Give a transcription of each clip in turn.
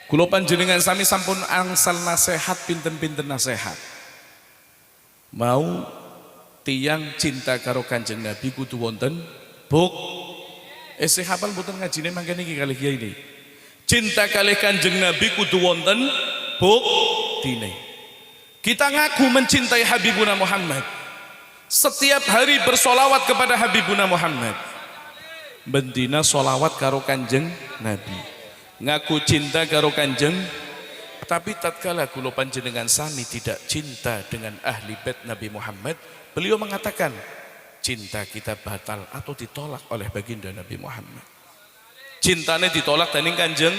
Kula panjenengan sami sampun angsal nasihat pinten-pinten nasihat. Mau tiang cinta karo Kanjeng Nabi kudu wonten buk. Esih hafal mboten ngajine mangkene iki kalih kiai ini. Cinta kalih Kanjeng Nabi kudu wonten buktine. Kita ngaku mencintai Habibuna Muhammad. Setiap hari bersolawat kepada Habibuna Muhammad. Bendina solawat karo Kanjeng Nabi. Ngaku cinta karo Kanjeng, tapi tatkala kula panjenengan sami tidak cinta dengan ahli bait Nabi Muhammad, beliau mengatakan cinta kita batal atau ditolak oleh baginda Nabi Muhammad. Cintanya ditolak dening Kanjeng.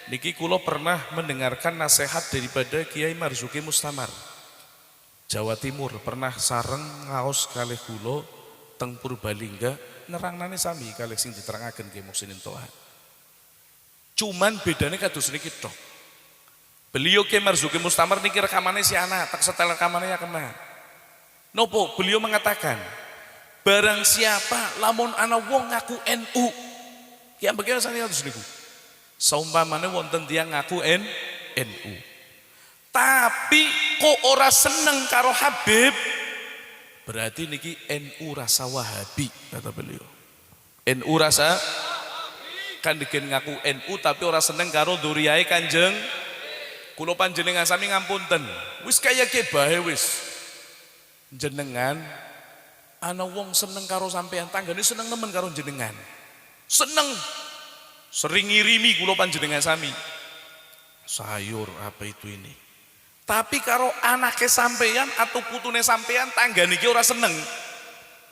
Niki kula pernah mendengarkan nasihat daripada Kiai Marzuki Mustamar Jawa Timur, pernah sareng ngaos kalih kula teng Purbalingga, nerangnane sami kalih sing diterangaken Kiai Muhsinin Toha. Cuman bedanya kados niki tok. Beliau Kiai Marzuki Mustamar niki rekamannya si anak, tak setel rekamannya ya kena. Nopo beliau mengatakan, barang siapa lamun ana wong ngaku NU, yang bagaimana saya kados niku. Saumpamane wonten tiyang ngaku NU. Tapi kok ora seneng karo Habib, berarti niki NU rasa Wahabi kata beliau. NU rasa kan diken ngaku NU tapi ora seneng karo duriyae Kanjeng. Kula panjenengan sami ngapunten. Wis kaya ke bae wis. Jenengan ana wong seneng karo sampean, tanggane seneng nemen karo jenengan. Seneng. Sering ngirimi kula panjenengan sami. Sayur apa itu ini. Tapi karo anake sampean atau putune sampean tanggane iki ora seneng.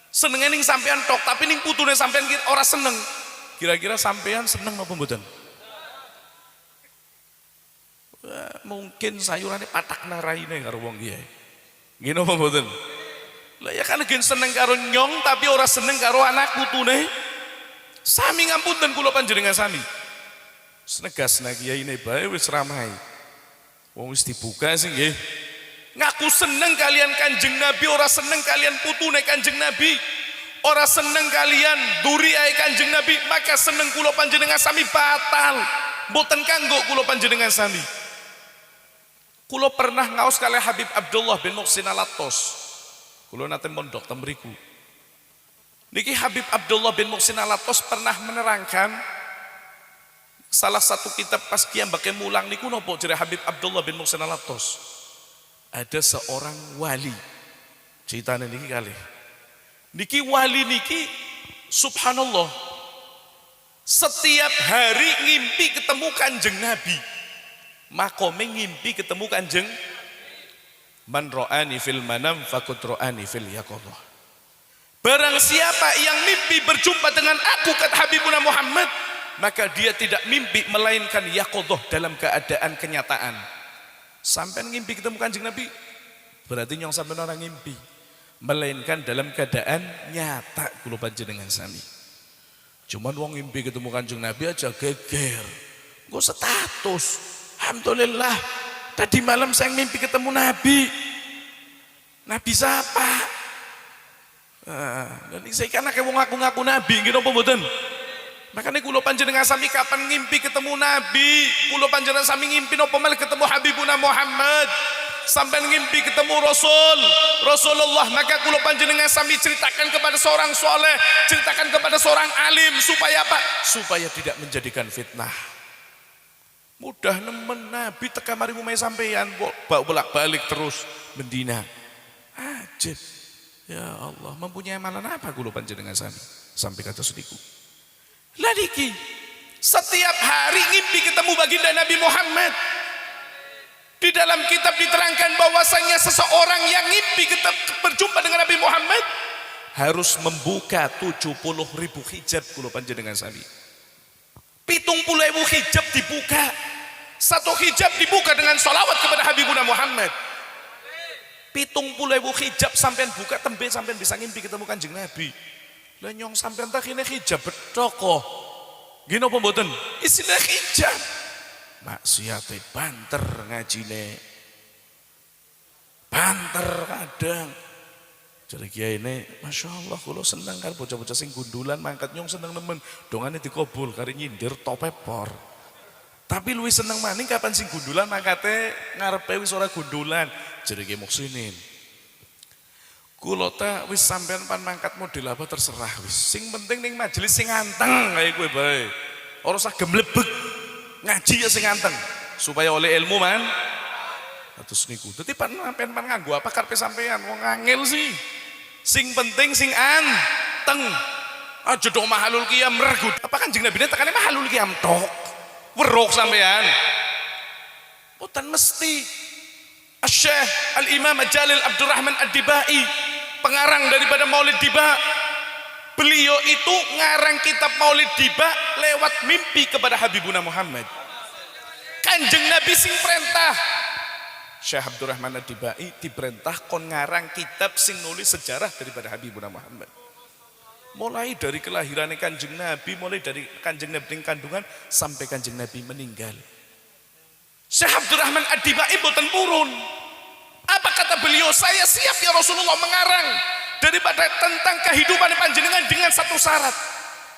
Senenge ning sampean tok, tapi ning putune sampean ora seneng. Kira-kira sampean seneng apa mboten? Mungkin sayurane patak naraine karo wong kiye. Ngene apa mboten? Lah ya kan gen seneng karo nyong tapi ora seneng karo anak putune. Sami ngapunten kula panjenengan sami. Senegasna kiyaine bae wis ramai. Wong wis dibuka sih nggih. Ngaku seneng kalian Kanjeng Nabi, ora seneng kalian putune Kanjeng Nabi. Ora seneng kalian duriyae Kanjeng Nabi, maka seneng kula panjenengan sami batal. Mboten kanggo kula panjenengan sami. Kula pernah ngaos kalih Habib Abdullah bin Muhsin Al-Attos. Kula nate mondok teng mriku. Niki Habib Abdullah bin Muhsin Al-Attos pernah menerangkan salah satu kitab pas kiambake mulang niku napa jere Habib Abdullah bin Muhsin Al-Attos. Ada seorang wali. Ceritane niki kalih. Niki wali niki subhanallah setiap hari ngimpi ketemu Kanjeng Nabi. Makome ngimpi ketemu Kanjeng. Man ra'ani fil manam faqad ra'ani fil yaqadhah. Barang siapa yang mimpi berjumpa dengan aku kata Habibuna Muhammad, maka dia tidak mimpi melainkan yaqadhah dalam keadaan kenyataan. Sampai ngimpi ketemu Kanjeng Nabi, berarti nyong sampean orang ngimpi. Melainkan dalam keadaan nyata kula panjenengan sami. Cuman wong ngimpi ketemu Kanjeng Nabi aja geger. Nggo status. Alhamdulillah tadi malam saya mimpi ketemu Nabi. Nabi siapa? Dan saya kan akeh wong ngaku-ngaku Nabi nggih napa mboten? Makanya kula panjenengan sami kapan ngimpi ketemu Nabi, kula panjenengan sami ngimpi napa malah ketemu Habibuna Muhammad. Sampai ngimpi ketemu Rasulullah, maka kula panjenengan sami ceritakan kepada seorang soleh, ceritakan kepada seorang alim supaya apa? Supaya tidak menjadikan fitnah. Mudah nemen Nabi teka mari umay sampeyan kok bolak-balik terus mendina. Ajib. Ya Allah, mempunyai amalan apa kula panjenengan sami sampai kata sediku. Lah niki setiap hari ngimpi ketemu baginda Nabi Muhammad. Di dalam kitab diterangkan bahwasanya seseorang yang ngimpi berjumpa dengan Nabi Muhammad harus membuka 70.000 hijab kula panjenengan sami. 70.000 hijab dibuka. Satu hijab dibuka dengan sholawat kepada Habibuna Muhammad. 70.000 hijab sampean buka tembe sampean bisa ngimpi ketemu Kanjeng Nabi. Lah nyong sampean tak kene hijab betok kok. Gini apa mboten? Istilah hijab. Maksiate banter ngajine. Banter kadang. Jadi kiai ini, masya Allah, kalau senang kan bocah-bocah sing gundulan mangkat nyong seneng nemen, dongane dikobul, kari nyindir topepor. Tapi luwih seneng maning kapan sing gundulan mangkate ngarepe wis ora gundulan. Jenenge Muksinin. Kula ta wis sampean pan mangkat model apa terserah wis. Sing penting ning majelis sing anteng kaya kowe bae. Ora usah gemlebeg. Ngaji ya sing anteng supaya oleh ilmu man. Terus niku. Dadi pan sampean nganggo apa karepe sampean wong angel sih. Sing penting sing anteng. Aja dong mahalul qiyam regu. Apa Kanjeng Nabi tekane mahalul qiyam tok. Weruk sampean. Boten mesti. Asy-Syaikh Al-Imam Jalil Abdurrahman Ad-Dibai, pengarang daripada Maulid Diba. Beliau itu ngarang kitab Maulid Diba lewat mimpi kepada Habibuna Muhammad. Kanjeng Nabi sing perintah. Syekh Abdurrahman Ad-Dibai diperintah kon ngarang kitab sing nulis sejarah daripada Habibuna Muhammad. Mulai dari kelahiran Kanjeng Nabi, mulai dari Kanjeng Nabi kandungan sampai Kanjeng Nabi meninggal. Syekh Abdurrahman Ad-Dibai boten purun. Apa kata beliau? Saya siap ya Rasulullah mengarang daripada tentang kehidupan panjenengan dengan satu syarat.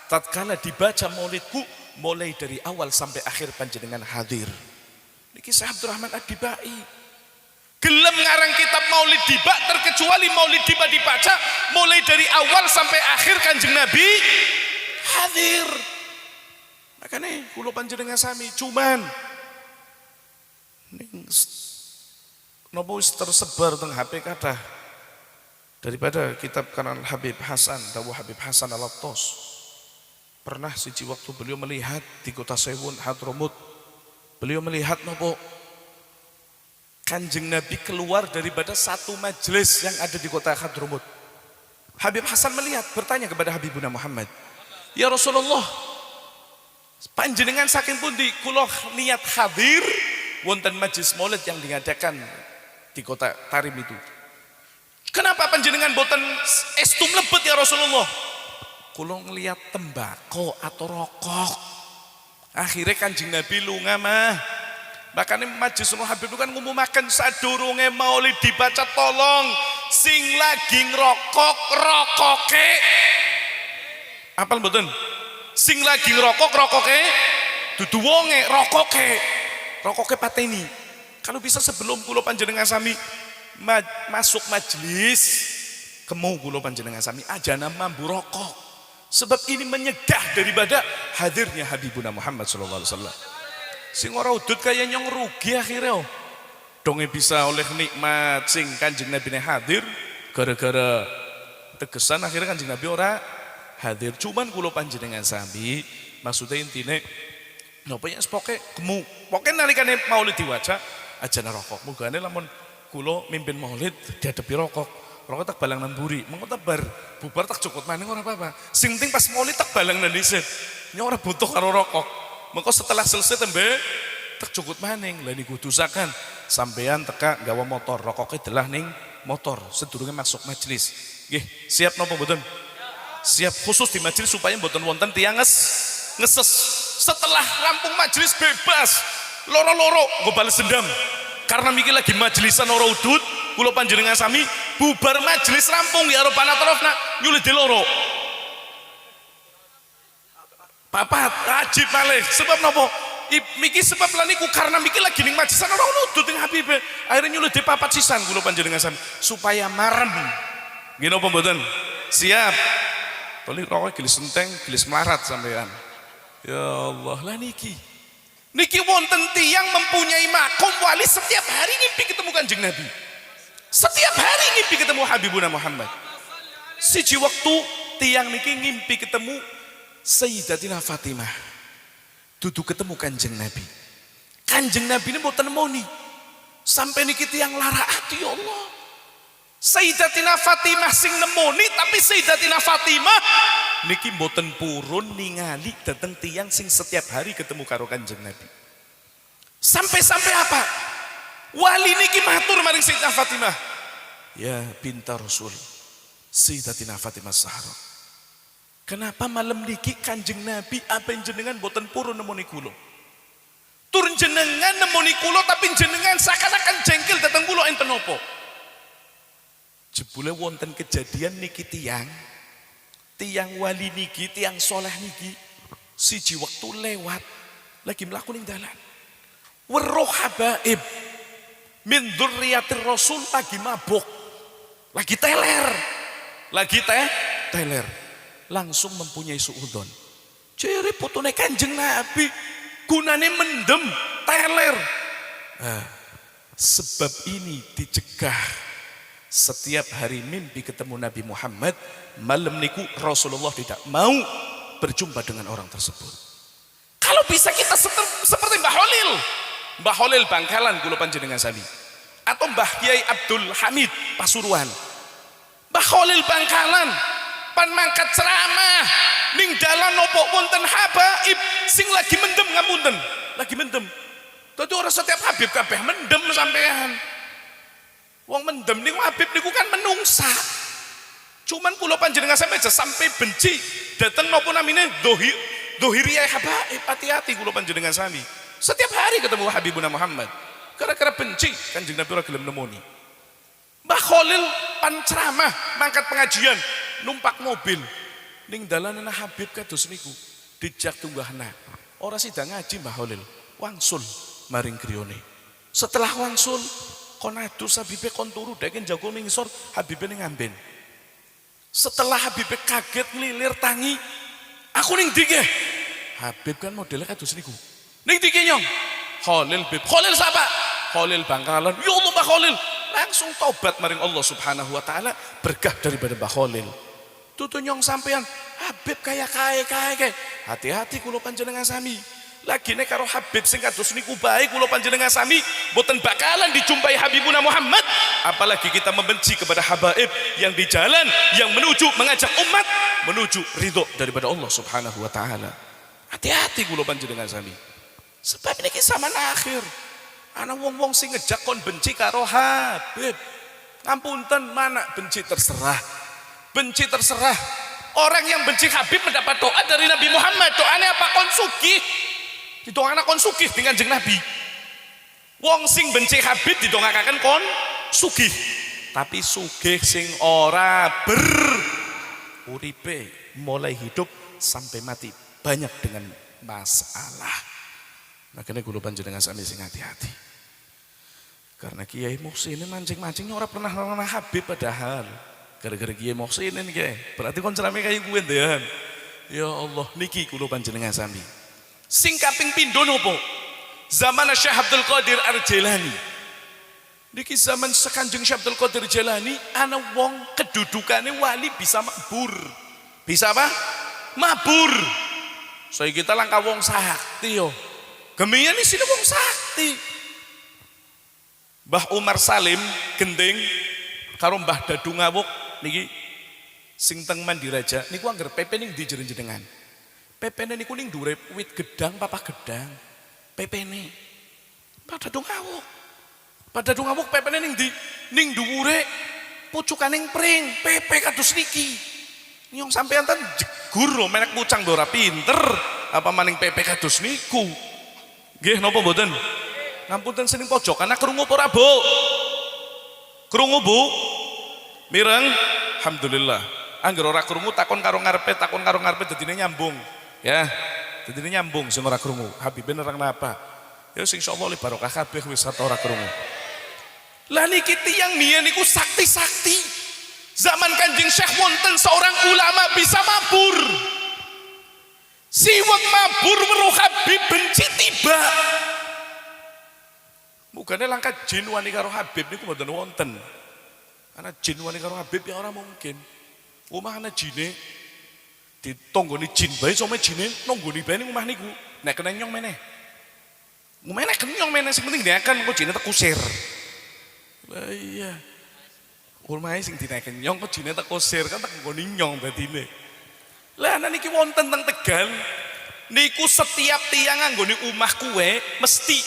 Tatkala dibaca maulidku mulai dari awal sampai akhir panjenengan hadir. Niki Syekh Abdurrahman Ad-Dibai. Gelem ngarang kitab Maulid Diba terkecuali Maulid Diba dibaca mulai dari awal sampai akhir Kanjeng Nabi hadir. Makanya kula panjenengan sami cuman ning napa wis tersebar teng HP kathah daripada kitab karangan Habib Hasan, dawuh Habib Hasan Al-Attas. Pernah siji waktu beliau melihat di kota Sewun Hadramut, beliau melihat napa Kanjeng Nabi keluar daripada satu majelis yang ada di kota Hadramut. Habib Hasan melihat, bertanya kepada Habibuna Muhammad, "Ya Rasulullah, panjenengan saking pundi kula niat hadir wonten majelis Maulid yang diadakan di kota Tarim itu. Kenapa panjenengan boten estu mlebet ya Rasulullah?" Kula ngelihat tembakau atau rokok. Akhirnya Kanjeng Nabi lunga mah. Makanya majelis Habib itu kan ngumumaken sadurunge maulid dibaca tolong sing lagi ngerokok rokoke. Apal mboten? Sing lagi ngerokok rokoke dudu wonge rokoke pateni. Kalau bisa sebelum kula panjenengan sami masuk majelis kemu kula panjenengan sami ajana mambu rokok. Sebab ini menyegah daripada hadirnya Habibuna Muhammad sallallahu alaihi wasallam. Sing ora udut kaya nyong rugi akhirnya donge bisa oleh nikmat sing Kanjeng Nabi hadir gara-gara tegesan akhirnya Kanjeng Nabi ora hadir. Cuman kula panjenengan sami maksudnya intine napa ya pokoke kemu pokoke nalikane maulid diwaca ajana rokok mugane lamun kula mimpin maulid dihadapi rokok tak balang namburi mengko tebar bubar tak cukut maning ora apa-apa. Sing penting pas maulid tak balang nang dhisik nyong ora butuh karo rokok. Maka setelah selesai tembe tak cukup maning lah niku dosakan sampean teka gawa motor rokoknya delah ning motor sedurunge masuk majelis. Nggih, siap napa mboten? Siap khusus di majelis supaya mboten wonten tiyang ngeses. Setelah rampung majelis bebas loro-loro nggo bales dendam. Karena mikir lagi majelisan ora udut, kula panjenengan sami bubar majelis rampung ya Rabbana tarafna nyulit di loro. Papat ajib malih sebab napa miki sebab lan niku karena miki lagi ning majlisan ora nudut ing Habib akhirnya nyulut di papat sisan kula panjenengan sami supaya marem nggih napa mboten siap toli rokok gelis enteng gelis melarat sampean ya Allah lah niki wonten tiyang mempunyai makom wali setiap hari ngimpi ketemu Kanjeng Nabi setiap hari ngimpi ketemu Habibuna Muhammad siji waktu tiyang niki ngimpi ketemu Sayyidatina Fatimah duduk ketemu Kanjeng Nabi. Kanjeng Nabi ini mboten moni sampai niki tiyang lara ati ya Allah. Sayyidatina Fatimah sing nemoni tapi Sayyidatina Fatimah niki mboten purun ningali dateng tiyang sing setiap hari ketemu karo Kanjeng Nabi. Sampai-sampai apa? Wali niki matur maring Sayyidatina Fatimah. Ya binta Rasul Sayyidatina Fatimah Zahra. Kenapa malam niki Kanjeng Nabi apa jenengan boten purun nemoni kula? Turun jenengan nemoni kula tapi jenengan seakan-akan jengkel datang kula enten napa? Jebule wonten kejadian niki tiang wali niki, tiang soleh niki siji waktu lewat lagi mlaku ning dalan. Weruh habaib min dzurriyyatir rasul lagi mabuk. Lagi teler. Lagi teler. Langsung mempunyai suudzon. Ciri putune Kanjeng Nabi gunane mendem, teler. Sebab ini dicegah setiap hari mimpi ketemu Nabi Muhammad, malam niku Rasulullah tidak mau berjumpa dengan orang tersebut. Kalau bisa kita seperti Mbah Holil Bangkalan kula panjenengan sami, atau Mbah Kiai Abdul Hamid Pasuruan. Mbah Holil Bangkalan pan mangkat ceramah ning dalan nopo wonten habaib sing lagi mendem ngapunten, lagi mendem. Dadi ora setiap habib kabeh mendem sampean. Wong mendem niku habib niku kan menungsa. Cuman kula panjenengan sampai benci dateng napa namine dohiriyah habaib. Hati-hati kula panjenengan sami. Setiap hari ketemu Habibuna Muhammad. Gara-gara benci Kanjeng Nabi ora gelem nemoni. Mbah Khalil pan ceramah mangkat pengajian numpak mobil ning dalanana Habib kados niku dijak tunggahna. Ora sida ngaji Mbah Khalil, wangsul maring griyane. Setelah wangsul kon adus Habibe kon turu deken jago ning ngisor Habibe ning ngamben. Setelah Habibe kaget ngelilir tangi, aku ning ndi nggih? Habib kan modelnya kados niku. Ning ndi nyong? Khalil Bib. Khalil sapa? Khalil Bangkalan. Ya Allah Mbah Khalil. Langsung tobat maring Allah Subhanahu wa taala berkah daripada Mbah Khalil. Tutu nyong sampean Habib kaya kae. Hati-hati kula panjenengan sami. Lagi nek karo Habib sing kados niku bae kula panjenengan sami boten bakalan dijumpai Habibuna Muhammad, apalagi kita membenci kepada habaib yang di jalan yang menuju mengajak umat menuju ridho daripada Allah Subhanahu wa taala. Hati-hati kula panjenengan sami. Sebab ini zaman akhir. Ana wong-wong sing ngejak kon benci karo Habib. Ngapunten, mana benci terserah. Benci terserah. Orang yang benci Habib mendapat doa dari Nabi Muhammad. Doanya apa? Kon sugih. Didongakna kon sugih dengan Kanjeng Nabi. Wong sing benci Habib didongakaken kon sugih. Tapi sugih sing ora uripe mulai hidup sampai mati banyak dengan masalah. Makanya kula panjenengan sami sing hati-hati. Karena Kiai Muhsin ini mancing-mancing ora pernah nang Habib padahal. Gara-gara Kiai Muhsin ini nggih. Berarti kon cerame kaya kuwi ndean. Ya Allah, niki kula panjenengan sami. Sing kaping pindho napa? Zaman Syekh Abdul Qadir Ar-Jailani. Niki zaman Kanjeng Syekh Abdul Qadir Jailani ana wong kedudukane wali bisa mabur. Bisa apa? Mabur. Saya kita langkah wong sakti yo. Gemian di sini wong sakti. Mbah Umar Salim gending karo Mbah Dadu Ngawuk niki sing teng Mandiraja niku angger pepe ning ndi jenengan. Pepene niku ning dhuwure wit gedang papa gedang. Pepene. Mbah Dadu Ngawuk. Mbah Dadu Ngawuk pepene ning ndi? Ning dhuwure pucukaning pring, pepe kados niki. Nyong sampean ten jegur lho menek pucang ora pinter apa maning pepe kados niku. Nggih napa mboten? Ngapunten sing pojok ana krungu apa ora, Bu? Krungu, Bu? Mireng? Alhamdulillah. Angger ora krungu takon karo ngarepe dadine nyambung. Ya. Dadine nyambung sing ora krungu. Habibe nerang napa? Ya sing insyaallah li barokah kabeh wis ora krungu. Lah niki tiyang mbiyen niku sakti-sakti. Zaman Kanjeng Syekh wonten seorang ulama bisa mabur. Siwak mabur weruh Habib benci tiba. Mugane langkah jin wani karo Habib niku mboten wonten. Ana jin wani karo Habib ya ora mungkin. Omah ana jine ditonggoni jin bae some jine nonggoni bae ning omah niku. Nek kena nyong meneh. Meneh kenyong meneh sing penting diakan kok jine tekusir. Lah iya. Omahe sing dinaeken nyong kok jine tekusir kan tak nggoni nyong dadine. Lah niki wonten teng Tegal niku setiap tiang anggone omah kuwe mesti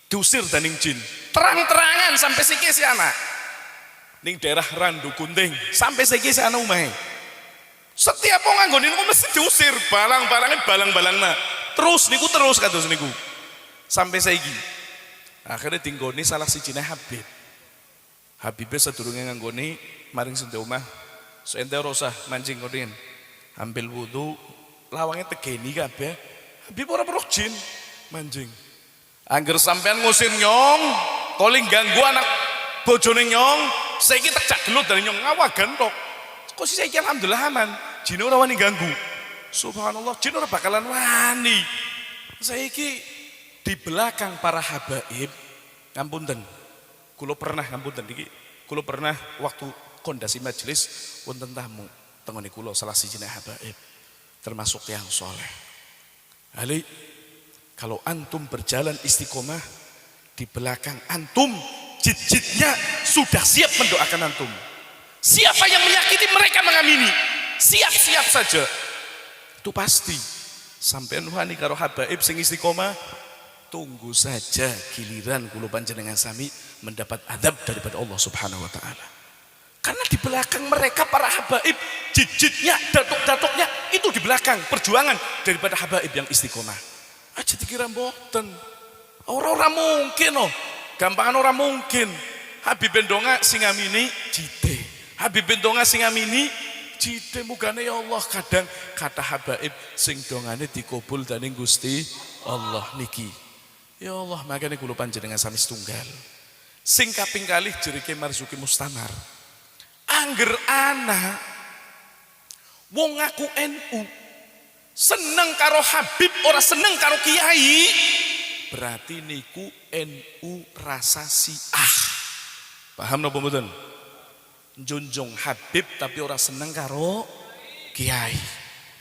diusir dening jin. Terang-terangan sampai siki si anak. Ning daerah Randu Gunting sampai siki si anak omahe. Setiap wong anggone niku mesti diusir, balang-balangna. Terus kados niku. Sampai saiki. Akhirnya tinggoni salah sijine Habib. Habibe sadurunge nganggone maring sende omah. So ente ora usah mancing kodin. Ambil wudu, lawangnya tegeni kabeh, Habib ora perlu jin manjing. Angger sampean ngusir nyong, koling ganggu anak bojone nyong, saiki tak jak gelut dari nyong ngawagan tok. Kok sih saiki alhamdulillah aman. Jin ora wani ganggu. Subhanallah, jin ora bakalan wani. Saiki di belakang para habaib, ngapunten. Kula pernah ngapunten iki. Kula pernah waktu kondasi majelis wonten tamu tengene kula salah sijine habaib termasuk yang soleh. Ali, kalau antum berjalan istiqomah di belakang antum, jit-jitnya sudah siap mendoakan antum. Siapa yang menyakiti mereka mengamini, siap-siap saja. Itu pasti. Sampai wani karo habaib sing istiqomah, tunggu saja giliran kula panjenengan sami mendapat adab daripada Allah Subhanahu wa taala. Karena di belakang mereka para habaib, jit-jitnya, datuk-datuknya itu di belakang perjuangan daripada habaib yang istiqomah. Aja dikira mboten. Ora mungkin oh. Gampangan ora mungkin. Habib bendonga sing ngamini jite. Habib bendonga sing ngamini jite mugane ya Allah. Kadang kata habaib sing dongane dikabul dening Gusti Allah niki. Ya Allah, makanya kula panjenengan sami setunggal. Sing kaping kalih jerike Marzuki Mustamar. Angger ana wong ngaku NU seneng karo Habib ora seneng karo kiai, berarti niku NU rasa Syiah. Paham napa mboten? Njunjung Habib tapi ora seneng karo kiai.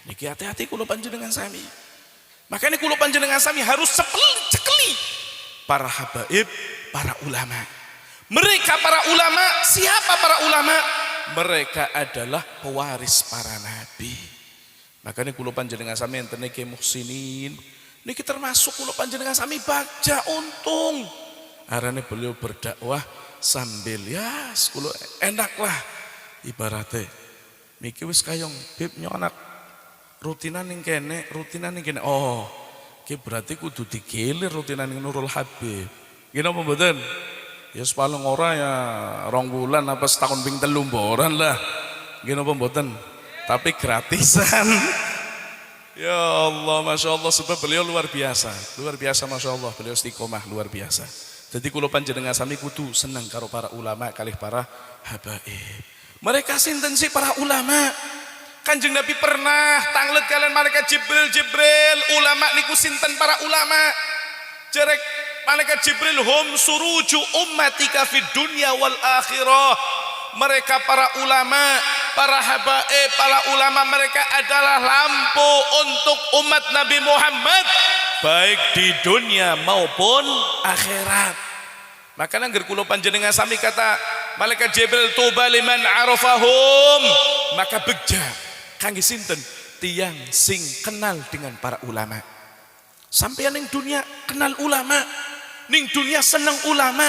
Niki hati-hati kula panjenengan sami. Makanya kula panjenengan sami harus cekeli para habaib, para ulama. Mereka para ulama, siapa para ulama? Mereka adalah pewaris para nabi. Makanya kula panjenengan sami enten niki muhsinin. Niki termasuk kula panjenengan sami bagja untung. Arane beliau berdakwah sambil ya kula enak lah ibaratnya. Miki wis kayong bib anak rutinan ning kene. Oh, ki berarti kudu digilir rutinan ning Nurul Habib. Gini apa mboten? Ya paling ora ya 2 bulan apa setahun ping 3 boran lah. Gini apa mboten? Tapi gratisan. Ya Allah, Masya Allah, sebab beliau luar biasa Masya Allah, beliau istiqomah luar biasa. Jadi kula panjenengan sami kudu seneng karo para ulama kalih para habaib. Mereka sinten sih para ulama? Kanjeng Nabi pernah tanglet kalian malaikat Jibril, ulama niku sinten para ulama? Jerek malaikat Jibril hum suruju ummatika fid dunya wal akhirah. Mereka para ulama, para habaib, para ulama, mereka adalah lampu untuk umat Nabi Muhammad baik di dunia maupun akhirat. Maka nangger kula panjenengan sami kata malaikat Jibril tuba liman arafahum, maka begja kangge sinten tiyang sing kenal dengan para ulama. Sampeyan ning dunia kenal ulama, ning dunia seneng ulama,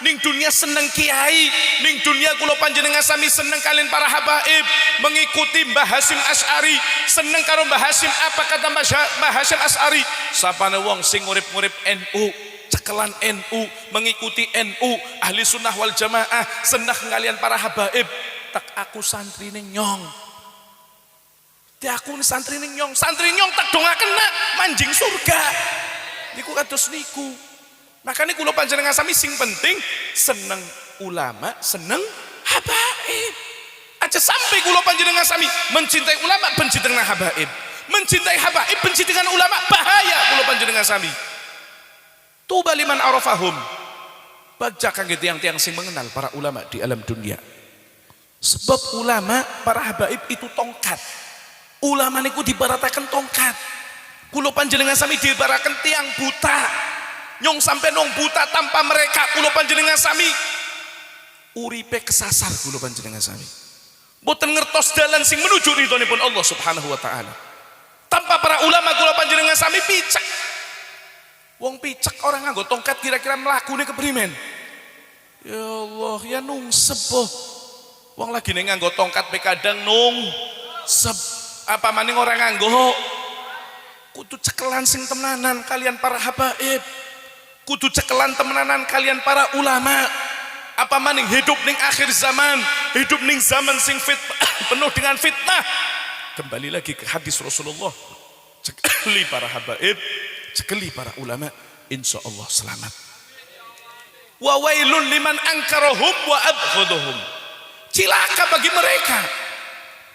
ning dunia seneng kiai, ning dunia kula panjenengan sami seneng kalian para habaib, mengikuti Mbah Hasyim Asy'ari, seneng karo Mbah Hasyim. Apa kata Mbah Hasyim Asy'ari? Sapane wong sing urip-urip NU, cekelan NU, mengikuti NU, ahli sunnah wal jamaah, seneng kalian para habaib. Tak aku santri ning nyong. Dia aku santri ning nyong, tak dongaken nak manjing surga. Niku kados niku. Makanya kula panjenengan sami sing penting seneng ulama, seneng habaib. Aja sampai kula panjenengan sami mencintai ulama, benci dengan habaib. Mencintai habaib, benci dengan ulama, bahaya kula panjenengan sami. Tuba liman arafahum. Baca kangge tiang-tiang sing mengenal para ulama di alam dunia. Sebab ulama, para habaib itu tongkat. Ulama niku dibaratakan tongkat. Kula panjenengan sami dibaratakan tiang buta. Nyong sampai nong buta tanpa mereka kula panjenengan sami uripe kesasar kula panjenengan sami. Mboten ngertos dalan sing menuju ridhonipun Allah Subhanahu wa taala. Tanpa para ulama kula panjenengan sami picek. Wong picek orang nganggo tongkat kira-kira mlakune keprimen. Ya Allah, ya nungsep boh. Wong lagi ning nganggo tongkat pe kadang nungsep. Apa maning orang nganggo kudu cekelan sing temenanan kalian para habaib. Kudu cekelan temenanan kalian para ulama. Apa maning hidup ning akhir zaman, hidup ning zaman sing penuh dengan fitnah. Kembali lagi ke hadis Rasulullah cekeli para habaib, cekeli para ulama, insya Allah selamat. Wa wailun liman angkarahum wa abghadahum. Cilaka bagi mereka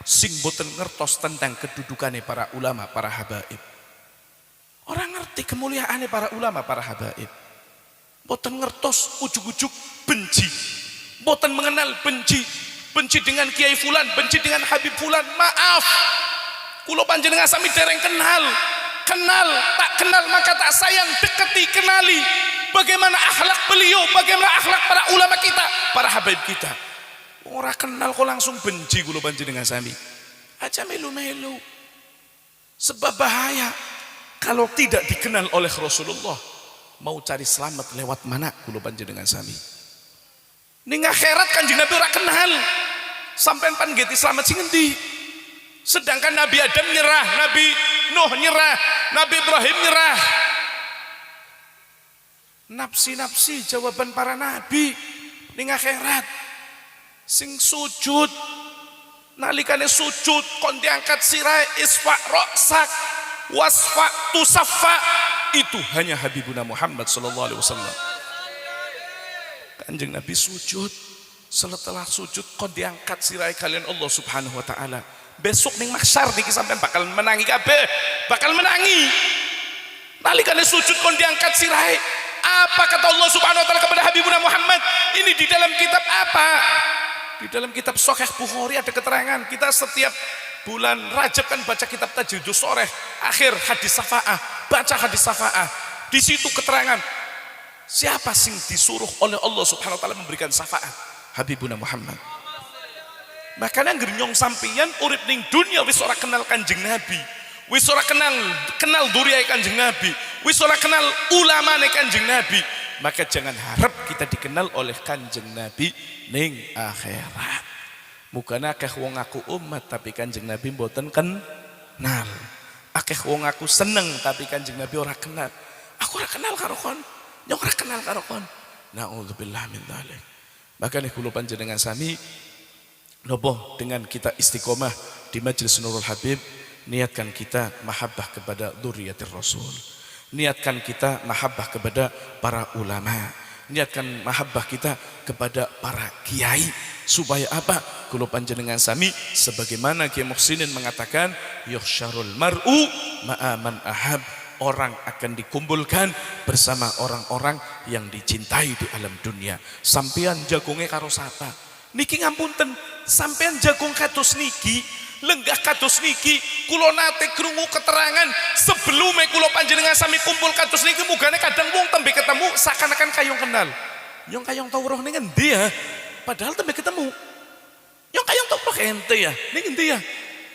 sing boten ngertos tentang kedudukannya para ulama, para habaib. Orang ngerti kemuliaannya para ulama, para habaib. Boten ngertos ujuk-ujuk benci. Boten mengenal benci. Benci dengan Kiai Fulan, benci dengan Habib Fulan. Maaf, kulo panjenengan sami dereng kenal. Kenal, tak kenal maka tak sayang, deketi, kenali. Bagaimana akhlak beliau, bagaimana akhlak para ulama kita, para habaib kita. Orang kenal kok langsung benci kulo panjenengan sami. Aja melu-melu. Sebab bahaya kalau tidak dikenal oleh Rasulullah. Mau cari selamat lewat mana kulo panjenengan sami. Ning akhirat Kanjeng Nabi ora kenal. Sampean pan nggih selamat sing endi? Sedangkan Nabi Adam nyerah, Nabi Nuh nyerah, Nabi Ibrahim nyerah. Nafsi-nafsi jawaban para nabi ning akhirat. Sing sujud nalikane sujud kon diangkat sirai isfa roksak wasfa tusaffa, itu hanya Habibuna Muhammad sallallahu alaihi wasallam. Kanjeng Nabi sujud, setelah sujud kon diangkat sirai kalian Allah Subhanahu wa taala. Besok ning mahsyar niki sampean bakal menangi kabeh, bakal menangi. Nalikane sujud kon diangkat sirai. Apa kata Allah Subhanahu wa taala kepada Habibuna Muhammad? Ini di dalam kitab apa? Di dalam kitab Sahih Bukhari ada keterangan. Kita setiap bulan Rajab kan baca kitab Tajridus Shoreh, akhir hadis syafaah, baca hadis syafaah. Di situ keterangan siapa sing disuruh oleh Allah Subhanahu wa taala memberikan syafaat? Habibuna Muhammad. Makanya ngernyong sampeyan urip ning dunia wis ora kenal Kanjeng Nabi, wis ora kenal duriyae Kanjeng Nabi, wis ora kenal ulamane Kanjeng Nabi, maka jangan harap kita dikenal oleh Kanjeng Nabi ning akhirat. Mugane akeh wong ngaku umat tapi Kanjeng Nabi mboten kenal. Akeh wong ngaku seneng tapi Kanjeng Nabi ora kenal. Aku ora kenal karo kon, nyong ora kenal karo kon. Nauzubillah min dzalik. Makane kula panjenengan sami nopo dengan kita istiqomah di Majelis Nurul Habib, niatkan kita mahabbah kepada dzurriyyatir Rasul. Niatkan kita mahabbah kepada para ulama. Niatkan mahabbah kita kepada para kiai. Supaya apa? Kulo panjenengan sami sebagaimana Kiai Muhsinin mengatakan, yuhsyarul mar'u ma'aman ahab. Orang akan dikumpulkan bersama orang-orang yang dicintai di alam dunia. Sampean jagonge karo sapa? Niki ngapunten, sampean jagung kados niki, lenggah kados niki, kula nate krungu keterangan sebelumnya kula panjenengan sami kumpul kados niki, mugane kadang wong tembe ketemu seakan-akan kayong kenal. Nyong kayong tau roh ning endi ya? Padahal tembe ketemu. Nyong kayong tau roh ente ya? Ning endi ya?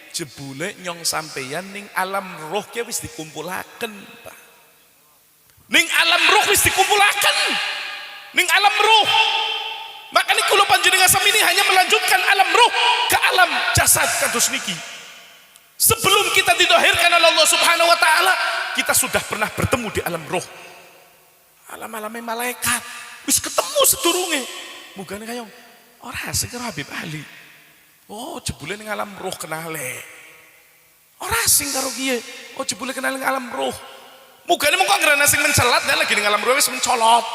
Jebule nyong sampeyan ning alam roh ki wis dikumpulaken, Pak. Ning alam roh wis dikumpulaken. Ning alam roh. Makanya kula panjenengan sami ini hanya melanjutkan alam roh ke alam jasad kados niki. Sebelum kita didahirkan oleh Allah Subhanahu wa taala, kita sudah pernah bertemu di alam roh. Alam-alame malaikat. Wis ketemu sedurunge. Mugane kayong ora sing karo Habib Ali. Oh, jebule ning alam roh kenale. Ora sing karo kiye. Oh, jebule kenal ning alam roh. Mugane mengko anggere sing mencelat lagi ning alam roh wis mencolot.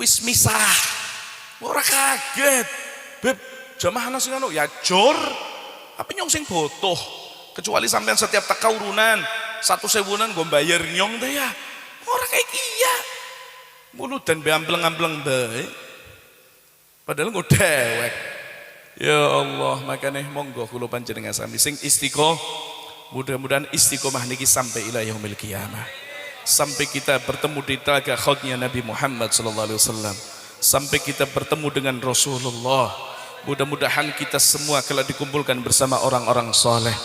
Wis misah. Ora kaget. Beb, jamaah ana sing anu ya jor. Apa nyong sing botoh. Kecuali sampean setiap tak kaurunan 1.000-an go bayar nyong teh ya. Ora kayak iya. Mulu dan beambleng-ambleng bae. Padahal go dewek. Ya Allah, makanya monggo kula panjenengan sami sing istiqomah. Mudah-mudahan istiqomah niki sampai ila yaumil qiyamah. Sampai kita bertemu di telaga khautnya Nabi Muhammad sallallahu alaihi wasallam. Sampai kita bertemu dengan Rasulullah. Mudah-mudahan kita semua kalau dikumpulkan bersama orang-orang soleh,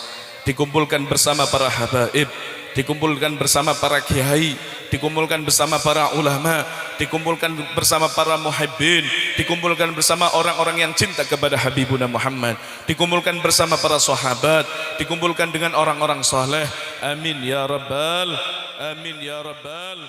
dikumpulkan bersama para habaib, dikumpulkan bersama para kiai, dikumpulkan bersama para ulama, dikumpulkan bersama para muhibbin, dikumpulkan bersama orang-orang yang cinta kepada Habibuna Muhammad, dikumpulkan bersama para sahabat, dikumpulkan dengan orang-orang soleh. Amin ya rabbal, amin ya rabbal.